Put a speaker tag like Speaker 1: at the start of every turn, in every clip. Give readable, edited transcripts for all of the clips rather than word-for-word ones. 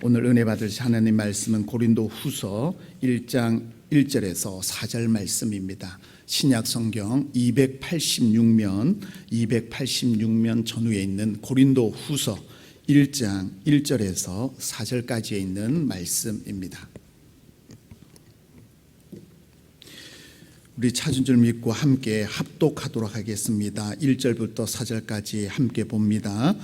Speaker 1: 오늘 은혜 받을 하나님 말씀은 고린도 후서 1장 1절에서 4절 말씀입니다. 신약 성경 286면 전후에 있는 고린도 후서 1장 1절에서 4절까지에 있는 말씀입니다. 우리 찾은 줄 믿고 함께 합독하도록 하겠습니다. 1절부터 4절까지 함께 봅니다.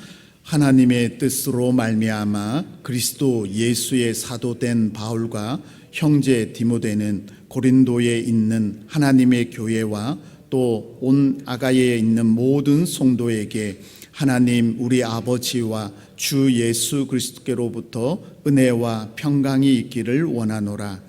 Speaker 1: 하나님의 뜻으로 말미암아 그리스도 예수의 사도된 바울과 형제 디모데는 고린도에 있는 하나님의 교회와 또 온 아가야에 있는 모든 성도에게 하나님 우리 아버지와 주 예수 그리스도께로부터 은혜와 평강이 있기를 원하노라.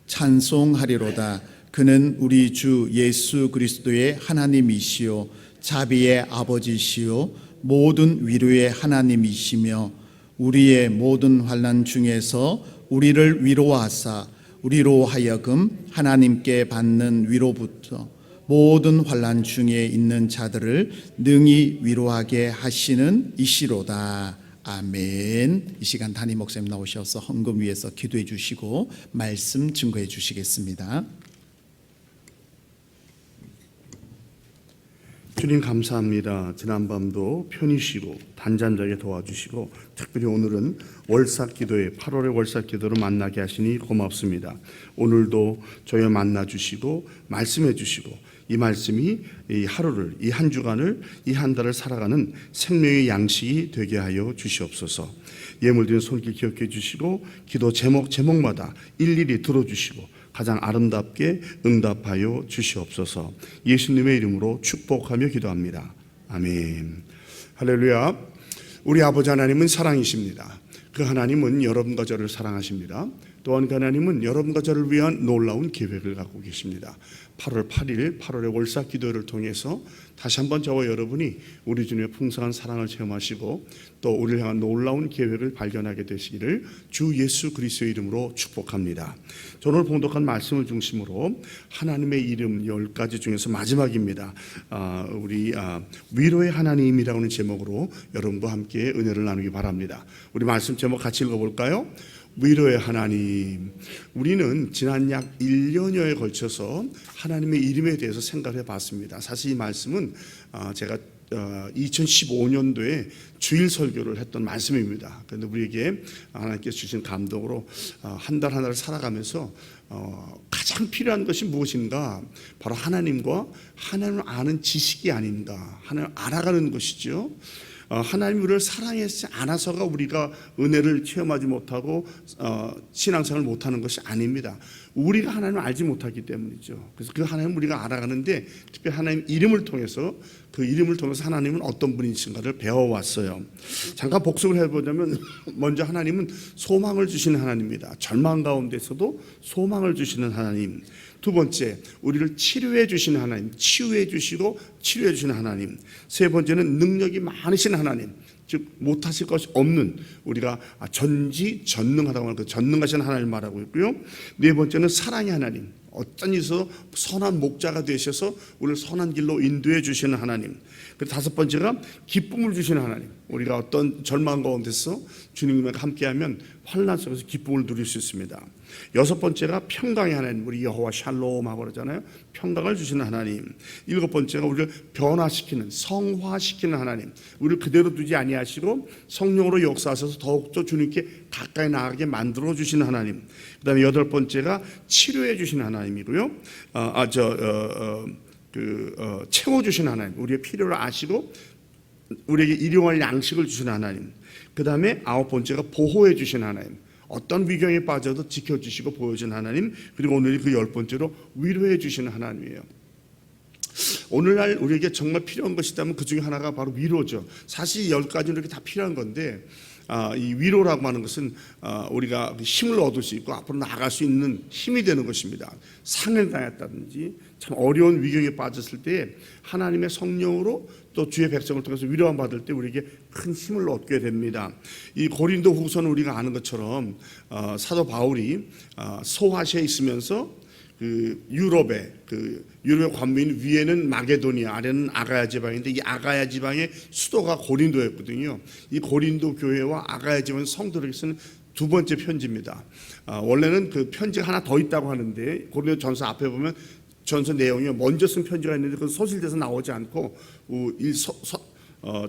Speaker 1: 찬송하리로다. 그는 우리 주 예수 그리스도의 하나님이시요 자비의 아버지시요 모든 위로의 하나님이시며 우리의 모든 환난 중에서 우리를 위로하사 우리로 하여금 하나님께 받는 위로부터 모든 환난 중에 있는 자들을 능히 위로하게 하시는 이시로다. 아멘. 이 시간 담임 목사님 나오셔서 헌금 위에서 기도해 주시고 말씀 증거해 주시겠습니다.
Speaker 2: 주님 감사합니다. 지난밤도 편히 쉬고 단잠자게 도와주시고 특별히 오늘은 월삭기도에 8월의 월삭기도를 만나게 하시니 고맙습니다. 오늘도 저희 만나주시고 말씀해 주시고 이 말씀이 이 하루를 이 한 주간을 이 한 달을 살아가는 생명의 양식이 되게 하여 주시옵소서. 예물드린 손길 기억해 주시고 기도 제목마다 일일이 들어주시고 가장 아름답게 응답하여 주시옵소서. 예수님의 이름으로 축복하며 기도합니다. 아멘. 할렐루야. 우리 아버지 하나님은 사랑이십니다. 그 하나님은 여러분과 저를 사랑하십니다. 또한 그 하나님은 여러분과 저를 위한 놀라운 계획을 갖고 계십니다. 8월 8일 8월의 월삭 기도를 통해서 다시 한번 저와 여러분이 우리 주님의 풍성한 사랑을 체험하시고 또 우리를 향한 놀라운 계획을 발견하게 되시기를 주 예수 그리스도의 이름으로 축복합니다. 오늘 봉독한 말씀을 중심으로 하나님의 이름 10가지 중에서 마지막입니다. 위로의 하나님이라고 하는 제목으로 여러분과 함께 은혜를 나누기 바랍니다. 우리 말씀 제목 같이 읽어볼까요? 위로의 하나님. 우리는 지난 약 1년여에 걸쳐서 하나님의 이름에 대해서 생각을 해봤습니다. 사실 이 말씀은 제가 2015년도에 주일 설교를 했던 말씀입니다. 그런데 우리에게 하나님께서 주신 감동으로 한 달 한 달을 살아가면서 가장 필요한 것이 무엇인가? 바로 하나님과 하나님을 아는 지식이 아닌가? 하나님을 알아가는 것이죠. 하나님 우리를 사랑하지 않아서가 우리가 은혜를 체험하지 못하고 신앙생활을 못하는 것이 아닙니다. 우리가 하나님을 알지 못하기 때문이죠. 그래서 그 하나님을 우리가 알아가는데 특별히 하나님 이름을 통해서 그 이름을 통해서 하나님은 어떤 분이신가를 배워왔어요. 잠깐 복습을 해보자면 먼저 하나님은 소망을 주시는 하나님입니다. 절망 가운데서도 소망을 주시는 하나님. 두 번째, 우리를 치료해 주시는 하나님, 치유해 주시고 치료해 주시는 하나님. 세 번째는 능력이 많으신 하나님, 즉 못하실 것이 없는 우리가 전지전능하다고 하는 그 전능하신 하나님을 말하고 있고요. 네 번째는 사랑의 하나님, 어떤 일에서 선한 목자가 되셔서 우리를 선한 길로 인도해 주시는 하나님. 그리고 다섯 번째가 기쁨을 주시는 하나님. 우리가 어떤 절망 가운데서 주님과 함께하면 환난 속에서 기쁨을 누릴 수 있습니다. 여섯 번째가 평강의 하나님, 우리 여호와 샬롬하고 그러잖아요. 평강을 주시는 하나님. 일곱 번째가 우리를 변화시키는, 성화시키는 하나님. 우리를 그대로 두지 아니하시고 성령으로 역사하셔서 더욱더 주님께 가까이 나가게 만들어 주시는 하나님. 그 다음에 여덟 번째가 치료해 주시는 하나님이고요. 채워주시는 하나님. 우리의 필요를 아시고 우리에게 일용할 양식을 주시는 하나님. 그 다음에 아홉 번째가 보호해 주시는 하나님. 어떤 위경에 빠져도 지켜주시고 보여주는 하나님. 그리고 오늘 그 열 번째로 위로해 주시는 하나님이에요. 오늘날 우리에게 정말 필요한 것이 있다면 그 중에 하나가 바로 위로죠. 사실 10가지는 이렇게 다 필요한 건데 이 위로라고 하는 것은 우리가 힘을 얻을 수 있고 앞으로 나아갈 수 있는 힘이 되는 것입니다. 상을 당했다든지 참 어려운 위경에 빠졌을 때 하나님의 성령으로 또 주의 백성을 통해서 위로함 받을 때 우리에게 큰 힘을 얻게 됩니다. 이 고린도 후서는 우리가 아는 것처럼 사도 바울이 소아시아에 있으면서 그 유럽의 관민 위에는 마게도니아, 아래는 아가야 지방인데 이 아가야 지방의 수도가 고린도였거든요. 이 고린도 교회와 아가야 지방 성도들에게서는 두 번째 편지입니다. 원래는 그 편지가 하나 더 있다고 하는데 고린도전서 앞에 보면 전서 내용이 먼저 쓴 편지가 있는데 그건 소실돼서 나오지 않고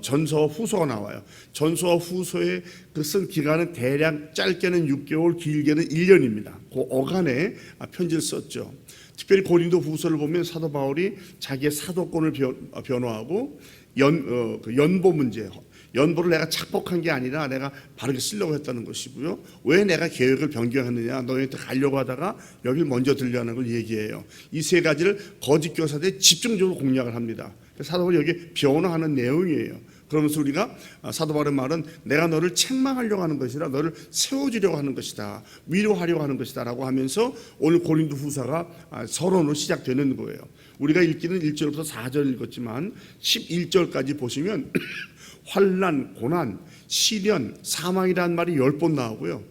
Speaker 2: 전서 후서가 나와요. 전서 후서의 그 쓴 기간은 대략 짧게는 6개월, 길게는 1년입니다. 그 어간에 편지를 썼죠. 특별히 고린도 후서를 보면 사도 바울이 자기의 사도권을 변호하고 연보 문제, 연보를 내가 착복한 게 아니라 내가 바르게 쓰려고 했다는 것이고요. 왜 내가 계획을 변경했느냐, 너희한테 가려고 하다가 여길 먼저 들려는 걸 얘기해요. 이 세 가지를 거짓 교사들이 집중적으로 공략을 합니다. 사도 바울이 여기 변호하는 내용이에요. 그러면서 우리가 사도 바울의 말은 내가 너를 책망하려고 하는 것이라 너를 세워주려고 하는 것이다, 위로하려고 하는 것이다 라고 하면서 오늘 고린도 후서가 서론으로 시작되는 거예요. 우리가 읽기는 1절부터 4절 읽었지만 11절까지 보시면 환난, 고난, 시련, 사망이라는 말이 10번 나오고요,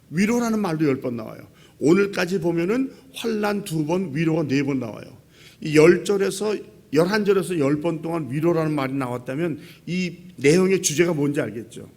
Speaker 2: 위로라는 말도 10번 나와요. 오늘까지 보면은 환난 2번, 위로가 4번 나와요. 이 10절에서 11절에서 10번 동안 위로라는 말이 나왔다면 이 내용의 주제가 뭔지 알겠죠.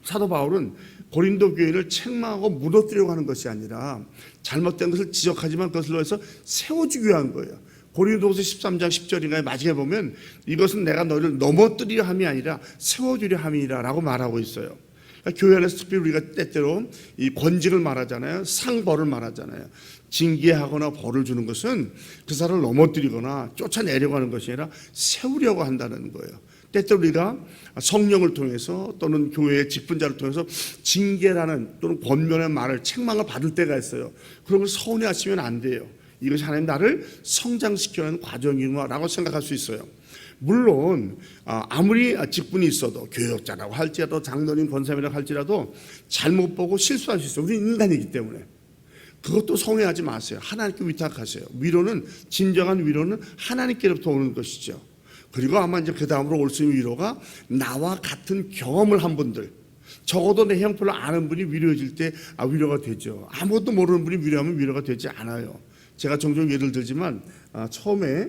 Speaker 2: 사도 바울은 고린도 교회를 책망하고 무너뜨리려고 하는 것이 아니라 잘못된 것을 지적하지만 그것을 위해서 세워주기 위한 거예요. 고린도후서 13장 10절인가에 마지막에 보면 이것은 내가 너를 넘어뜨리려 함이 아니라 세워주려 함이라 라고 말하고 있어요. 그러니까 교회 안에서 특별히 우리가 때때로 이 권직을 말하잖아요. 상벌을 말하잖아요. 징계하거나 벌을 주는 것은 그 사람을 넘어뜨리거나 쫓아내려고 하는 것이 아니라 세우려고 한다는 거예요. 때때로 우리가 성령을 통해서 또는 교회의 직분자를 통해서 징계라는 또는 권면의 말을, 책망을 받을 때가 있어요. 그런 걸 서운해하시면 안 돼요. 이것이 하나님 나를 성장시키는 과정이구나라고 생각할 수 있어요. 물론 아무리 직분이 있어도 교역자라고 할지라도 장로님, 권사님이라고 할지라도 잘못 보고 실수할 수 있어요. 우리 인간이기 때문에. 그것도 서운해하지 마세요. 하나님께 위탁하세요. 위로는, 진정한 위로는 하나님께로부터 오는 것이죠. 그리고 아마 이제 그 다음으로 올 수 있는 위로가 나와 같은 경험을 한 분들, 적어도 내 형편을 아는 분이 위로해 줄 때 위로가 되죠. 아무것도 모르는 분이 위로하면 위로가 되지 않아요. 제가 종종 예를 들지만 처음에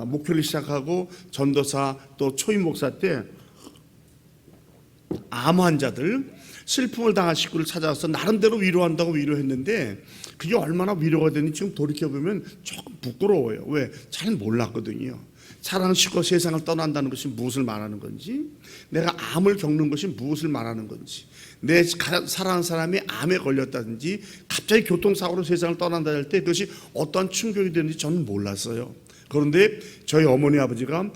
Speaker 2: 목회를 시작하고 전도사 또 초임 목사 때 암 환자들, 슬픔을 당한 식구를 찾아와서 나름대로 위로한다고 위로했는데 그게 얼마나 위로가 되는지 지금 돌이켜보면 조금 부끄러워요. 왜? 잘 몰랐거든요. 사랑하는 식구가 세상을 떠난다는 것이 무엇을 말하는 건지, 내가 암을 겪는 것이 무엇을 말하는 건지, 내 사랑하는 사람이 암에 걸렸다든지 갑자기 교통사고로 세상을 떠난다 할 때 그것이 어떠한 충격이 되는지 저는 몰랐어요. 그런데 저희 어머니 아버지가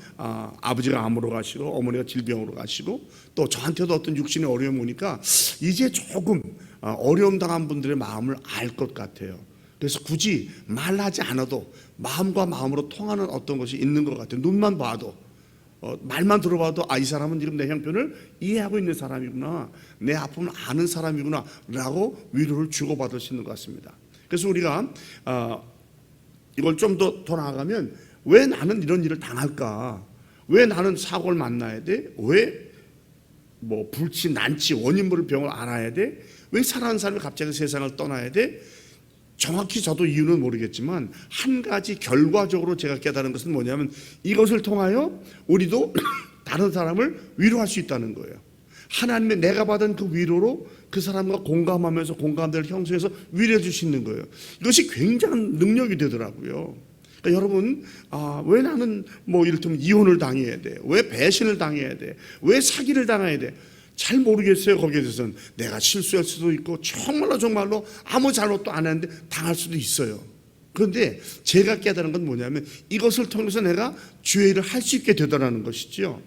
Speaker 2: 암으로 가시고 어머니가 질병으로 가시고 또 저한테도 어떤 육신의 어려움이 오니까 이제 조금 어려움 당한 분들의 마음을 알 것 같아요. 그래서 굳이 말하지 않아도 마음과 마음으로 통하는 어떤 것이 있는 것 같아요. 눈만 봐도, 말만 들어봐도 이 사람은 지금 내 형편을 이해하고 있는 사람이구나, 내 아픔을 아는 사람이구나 라고 위로를 주고받을 수 있는 것 같습니다. 그래서 우리가 이걸 좀 더 나아가면 왜 나는 이런 일을 당할까? 왜 나는 사고를 만나야 돼? 왜 불치, 난치, 원인모를 병을 알아야 돼? 왜 사랑하는 사람이 갑자기 세상을 떠나야 돼? 정확히 저도 이유는 모르겠지만 한 가지 결과적으로 제가 깨달은 것은 뭐냐면 이것을 통하여 우리도 다른 사람을 위로할 수 있다는 거예요. 하나님의 내가 받은 그 위로로 그 사람과 공감하면서 공감대를 형성해서 위로해 줄 수 있는 거예요. 이것이 굉장한 능력이 되더라고요. 그러니까 여러분, 왜 나는 이를테면 이혼을 당해야 돼? 왜 배신을 당해야 돼? 왜 사기를 당해야 돼? 잘 모르겠어요. 거기에 대해서는 내가 실수할 수도 있고 정말로 아무 잘못도 안 했는데 당할 수도 있어요. 그런데 제가 깨달은 건 뭐냐면 이것을 통해서 내가 주의 일을 할 수 있게 되더라는 것이죠.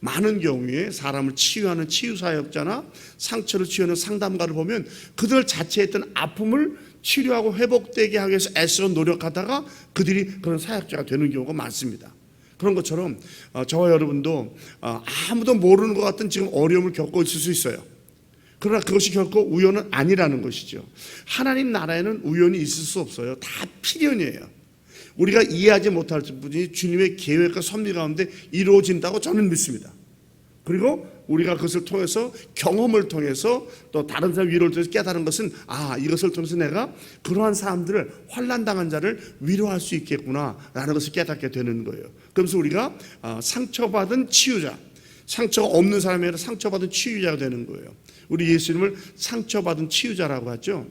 Speaker 2: 많은 경우에 사람을 치유하는 치유사역자나 상처를 치유하는 상담가를 보면 그들 자체에 있던 아픔을 치료하고 회복되게 하기 위해서 애써 노력하다가 그들이 그런 사역자가 되는 경우가 많습니다. 그런 것처럼 저와 여러분도 아무도 모르는 것 같은 지금 어려움을 겪고 있을 수 있어요. 그러나 그것이 결코 우연은 아니라는 것이죠. 하나님 나라에는 우연이 있을 수 없어요. 다 필연이에요. 우리가 이해하지 못할 뿐이 주님의 계획과 섭리 가운데 이루어진다고 저는 믿습니다. 그리고 우리가 그것을 통해서 경험을 통해서 또 다른 사람 위로를 통해서 깨달은 것은 이것을 통해서 내가 그러한 사람들을 환난당한 자를 위로할 수 있겠구나 라는 것을 깨닫게 되는 거예요. 그러면서 우리가 상처받은 치유자, 상처가 없는 사람이 아니라 상처받은 치유자가 되는 거예요. 우리 예수님을 상처받은 치유자라고 하죠.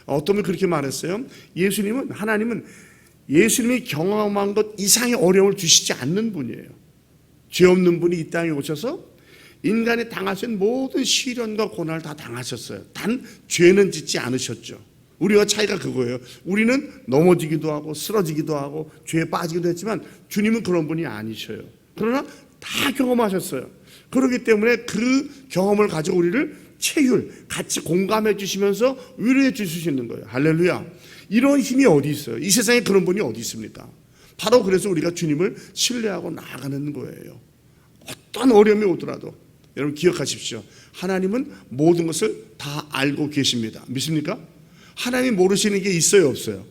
Speaker 2: 어떤 분이 그렇게 말했어요. 하나님은 예수님이 경험한 것 이상의 어려움을 주시지 않는 분이에요. 죄 없는 분이 이 땅에 오셔서 인간이 당할 수 있는 모든 시련과 고난을 다 당하셨어요. 단 죄는 짓지 않으셨죠. 우리와 차이가 그거예요. 우리는 넘어지기도 하고 쓰러지기도 하고 죄에 빠지기도 했지만 주님은 그런 분이 아니셔요. 그러나 다 경험하셨어요. 그렇기 때문에 그 경험을 가지고 우리를 같이 공감해 주시면서 위로해 주실 수 있는 거예요. 할렐루야. 이런 힘이 어디 있어요? 이 세상에 그런 분이 어디 있습니까? 바로 그래서 우리가 주님을 신뢰하고 나아가는 거예요. 어떤 어려움이 오더라도 여러분 기억하십시오. 하나님은 모든 것을 다 알고 계십니다. 믿습니까? 하나님이 모르시는 게 있어요, 없어요?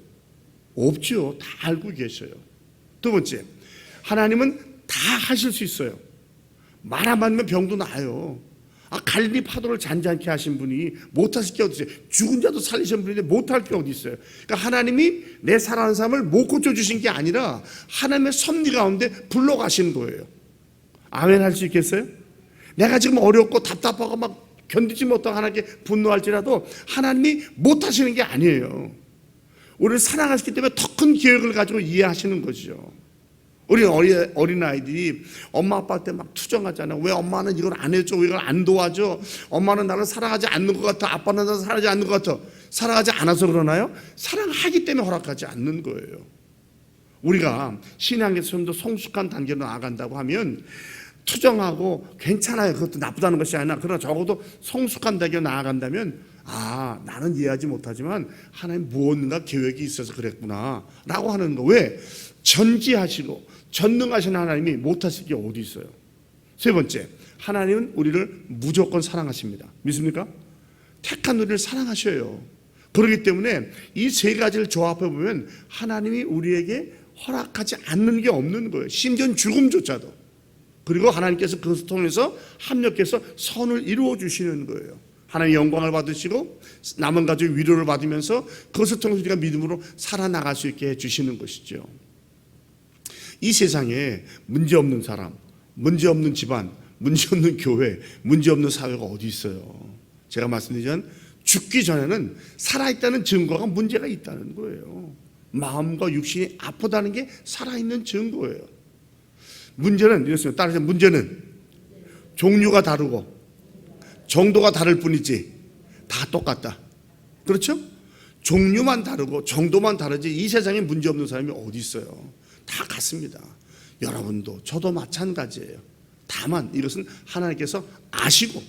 Speaker 2: 없죠. 다 알고 계셔요. 두 번째, 하나님은 다 하실 수 있어요. 말 안 맞으면 병도 나아요. 갈릴리 파도를 잔잔케 하신 분이 못하실 게 어디 있어요? 죽은 자도 살리신 분인데 못할 게 어디 있어요? 그러니까 하나님이 내 살아가는 삶을 못 고쳐주신 게 아니라 하나님의 섭리 가운데 불러가신 거예요. 아멘 할 수 있겠어요? 내가 지금 어렵고 답답하고 막 견디지 못하고 하나님께 분노할지라도 하나님이 못하시는 게 아니에요. 우리를 사랑하시기 때문에 더 큰 계획을 가지고 이해하시는 거죠. 우리 어린아이들이 엄마 아빠한테 막 투정하잖아요. 왜 엄마는 이걸 안 해줘? 왜 이걸 안 도와줘? 엄마는 나를 사랑하지 않는 것 같아. 아빠는 나를 사랑하지 않는 것 같아. 사랑하지 않아서 그러나요? 사랑하기 때문에 허락하지 않는 거예요. 우리가 신앙에서 좀 더 성숙한 단계로 나아간다고 하면 투정하고 괜찮아요. 그것도 나쁘다는 것이 아니라 그러나 적어도 성숙한 단계로 나아간다면 나는 이해하지 못하지만 하나님 무언가 계획이 있어서 그랬구나 라고 하는 거. 왜? 전지하시고 전능하신 하나님이 못하실 게 어디 있어요? 세 번째, 하나님은 우리를 무조건 사랑하십니다. 믿습니까? 택한 우리를 사랑하셔요. 그렇기 때문에 이 세 가지를 조합해 보면 하나님이 우리에게 허락하지 않는 게 없는 거예요. 심지어 죽음조차도. 그리고 하나님께서 그것을 통해서 합력해서 선을 이루어 주시는 거예요. 하나님의 영광을 받으시고 남은 가족 위로를 받으면서 그것을 통해서 우리가 믿음으로 살아나갈 수 있게 해주시는 것이죠. 이 세상에 문제없는 사람, 문제없는 집안, 문제없는 교회, 문제없는 사회가 어디 있어요? 제가 말씀드리자면 죽기 전에는 살아있다는 증거가 문제가 있다는 거예요. 마음과 육신이 아프다는 게 살아있는 증거예요. 문제는 이렇습니다. 따라서 문제는 종류가 다르고 정도가 다를 뿐이지 다 똑같다. 그렇죠? 종류만 다르고 정도만 다르지 이 세상에 문제없는 사람이 어디 있어요? 다 같습니다. 여러분도 저도 마찬가지예요. 다만 이것은 하나님께서 아시고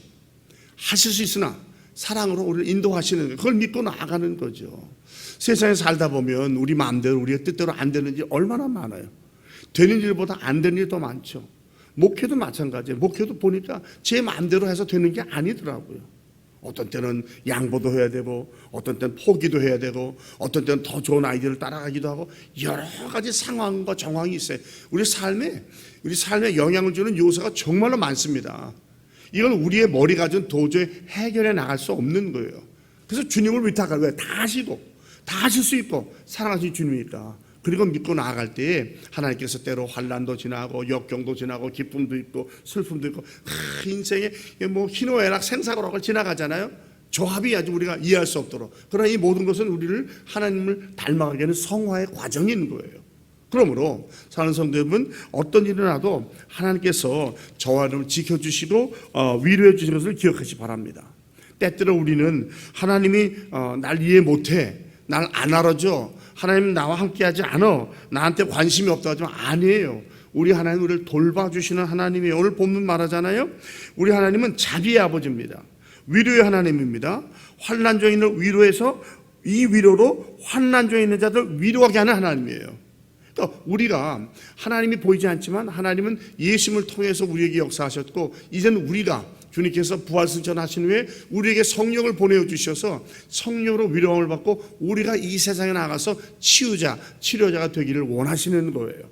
Speaker 2: 하실 수 있으나 사랑으로 우리를 인도하시는 거예요. 그걸 믿고 나아가는 거죠. 세상에 살다 보면 우리 마음대로 우리의 뜻대로 안 되는 일 얼마나 많아요. 되는 일보다 안 되는 일이 더 많죠. 목회도 마찬가지예요. 목회도 보니까 제 마음대로 해서 되는 게 아니더라고요. 어떤 때는 양보도 해야 되고 어떤 때는 포기도 해야 되고 어떤 때는 더 좋은 아이디어를 따라가기도 하고 여러 가지 상황과 정황이 있어요. 우리 삶에 영향을 주는 요소가 정말로 많습니다. 이건 우리의 머리 가지고는 도저히 해결해 나갈 수 없는 거예요. 그래서 주님을 위탁할 왜? 다 아시고 다 하실 수 있고 사랑하시는 주님이니까. 그리고 믿고 나아갈 때에 하나님께서 때로 환난도 지나고 역경도 지나고 기쁨도 있고 슬픔도 있고 인생에 뭐 희노애락 생사고락을 지나가잖아요. 조합이 아주 우리가 이해할 수 없도록. 그러나 이 모든 것은 우리를 하나님을 닮아가게 하는 성화의 과정인 거예요. 그러므로 사는 성도 여러분, 어떤 일이 나도 하나님께서 저와 여러분을 지켜주시고 위로해 주시는 것을 기억하시기 바랍니다. 때때로 우리는 하나님이 날 이해 못해, 날 안 알아줘, 하나님 나와 함께하지 않아, 나한테 관심이 없다고 하지만 아니에요. 우리 하나님 우리를 돌봐주시는 하나님이에요. 오늘 본문 말하잖아요. 우리 하나님은 자비의 아버지입니다. 위로의 하나님입니다. 환난 중에 있는 위로에서 이 위로로 환난 중에 있는 자들 위로하게 하는 하나님이에요. 그러니까 우리가 하나님이 보이지 않지만 하나님은 예수님을 통해서 우리에게 역사하셨고 이제는 우리가 주님께서 부활승천하신 후에 우리에게 성령을 보내주셔서 성령으로 위로함을 받고 우리가 이 세상에 나가서 치료자가 되기를 원하시는 거예요.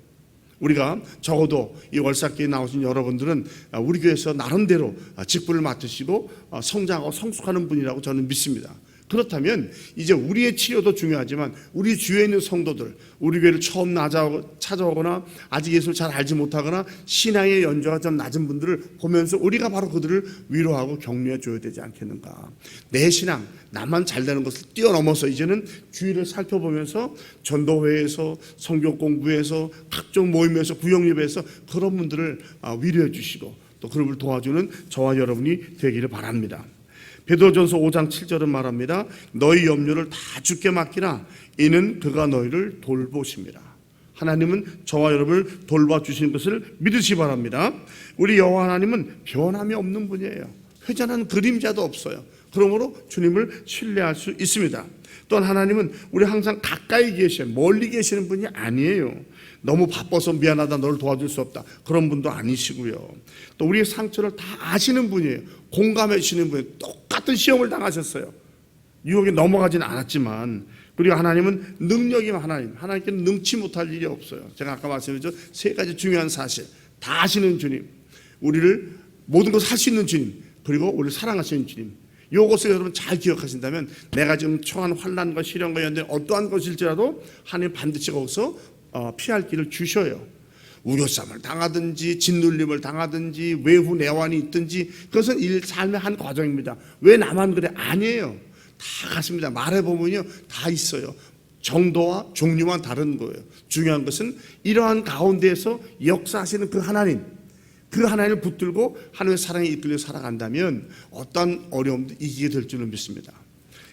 Speaker 2: 우리가 적어도 이 월삭교에 나오신 여러분들은 우리 교회에서 나름대로 직분을 맡으시고 성장하고 성숙하는 분이라고 저는 믿습니다. 그렇다면 이제 우리의 치료도 중요하지만 우리 주위에 있는 성도들, 우리 교회를 처음 찾아오거나 아직 예수를 잘 알지 못하거나 신앙의 연조가 좀 낮은 분들을 보면서 우리가 바로 그들을 위로하고 격려해 줘야 되지 않겠는가. 내 신앙, 나만 잘 되는 것을 뛰어넘어서 이제는 주위를 살펴보면서 전도회에서 성경 공부에서 각종 모임에서 구역예배에서 그런 분들을 위로해 주시고 또 그런 분을 도와주는 저와 여러분이 되기를 바랍니다. 베드로전서 5장 7절은 말합니다. 너희 염려를 다 주께 맡기라. 이는 그가 너희를 돌보십니다. 하나님은 저와 여러분을 돌봐주시는 것을 믿으시기 바랍니다. 우리 여호와 하나님은 변함이 없는 분이에요. 회전한 그림자도 없어요. 그러므로 주님을 신뢰할 수 있습니다. 또한 하나님은 우리 항상 가까이 계셔요. 멀리 계시는 분이 아니에요. 너무 바빠서 미안하다, 너를 도와줄 수 없다, 그런 분도 아니시고요. 또 우리의 상처를 다 아시는 분이에요. 공감해 주시는 분이에요. 똑같은 시험을 당하셨어요. 유혹에 넘어가지는 않았지만, 그리고 하나님은 능력이면 하나님께는 능치 못할 일이 없어요. 제가 아까 말씀드렸죠. 세 가지 중요한 사실. 다 아시는 주님, 우리를 모든 것을 할 수 있는 주님, 그리고 우리를 사랑하시는 주님. 이것을 여러분 잘 기억하신다면 내가 지금 처한 환난과 시련과 연대 어떠한 것일지라도 하나님 반드시 거기서 피할 길을 주셔요. 우겨쌈을 당하든지 짓눌림을 당하든지 외부 내환이 있든지 그것은 삶의 한 과정입니다. 왜 나만 그래? 아니에요. 다 같습니다. 말해보면요 다 있어요. 정도와 종류만 다른 거예요. 중요한 것은 이러한 가운데에서 역사하시는 그 하나님을 붙들고 하나님의 사랑에 이끌려 살아간다면 어떤 어려움도 이기게 될 줄을 믿습니다.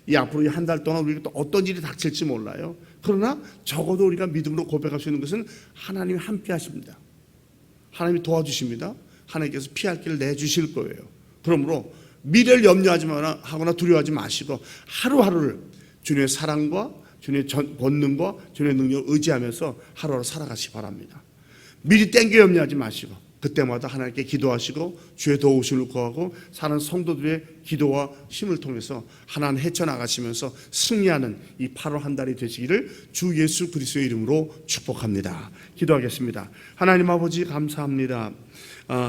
Speaker 2: 이 앞으로 한 달 동안 우리가 또 어떤 일이 닥칠지 몰라요. 그러나 적어도 우리가 믿음으로 고백할 수 있는 것은 하나님이 함께 하십니다. 하나님이 도와주십니다. 하나님께서 피할 길을 내주실 거예요. 그러므로 미래를 염려하거나 두려워하지 마시고 하루하루를 주님의 사랑과 주님의 권능과 주님의 능력을 의지하면서 하루하루 살아가시기 바랍니다. 미리 땡겨 염려하지 마시고 그때마다 하나님께 기도하시고 주의 도우심을 구하고 사는 성도들의 기도와 힘을 통해서 하나님 헤쳐나가시면서 승리하는 이 8월 한 달이 되시기를 주 예수 그리스도의 이름으로 축복합니다. 기도하겠습니다. 하나님 아버지 감사합니다.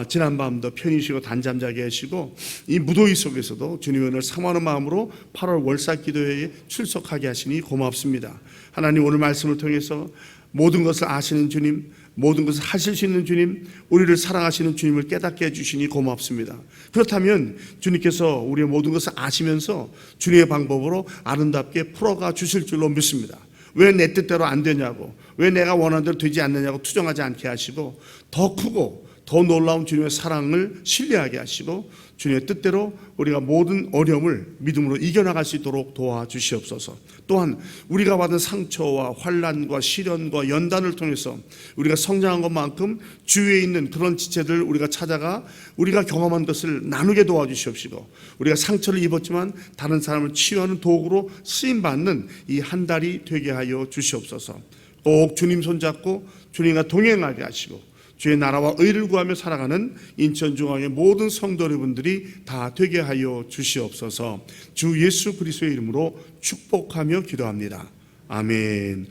Speaker 2: 지난밤도 편히 쉬고 단잠 자게 하시고 이 무더위 속에서도 주님의 은혜를 사모하는 마음으로 8월 월삭 기도회에 출석하게 하시니 고맙습니다. 하나님 오늘 말씀을 통해서 모든 것을 아시는 주님, 모든 것을 하실 수 있는 주님, 우리를 사랑하시는 주님을 깨닫게 해주시니 고맙습니다. 그렇다면 주님께서 우리의 모든 것을 아시면서 주님의 방법으로 아름답게 풀어가 주실 줄로 믿습니다. 왜 내 뜻대로 안 되냐고, 왜 내가 원하는 대로 되지 않느냐고 투정하지 않게 하시고 더 크고 더 놀라운 주님의 사랑을 신뢰하게 하시고 주님의 뜻대로 우리가 모든 어려움을 믿음으로 이겨나갈 수 있도록 도와주시옵소서. 또한 우리가 받은 상처와 환난과 시련과 연단을 통해서 우리가 성장한 것만큼 주위에 있는 그런 지체들을 우리가 찾아가 우리가 경험한 것을 나누게 도와주시옵시고 우리가 상처를 입었지만 다른 사람을 치유하는 도구로 쓰임받는 이 한 달이 되게 하여 주시옵소서. 꼭 주님 손잡고 주님과 동행하게 하시고 주의 나라와 의를 구하며 살아가는 인천중앙의 모든 성도 여러분들이 다 되게 하여 주시옵소서. 주 예수 그리스도의 이름으로 축복하며 기도합니다. 아멘.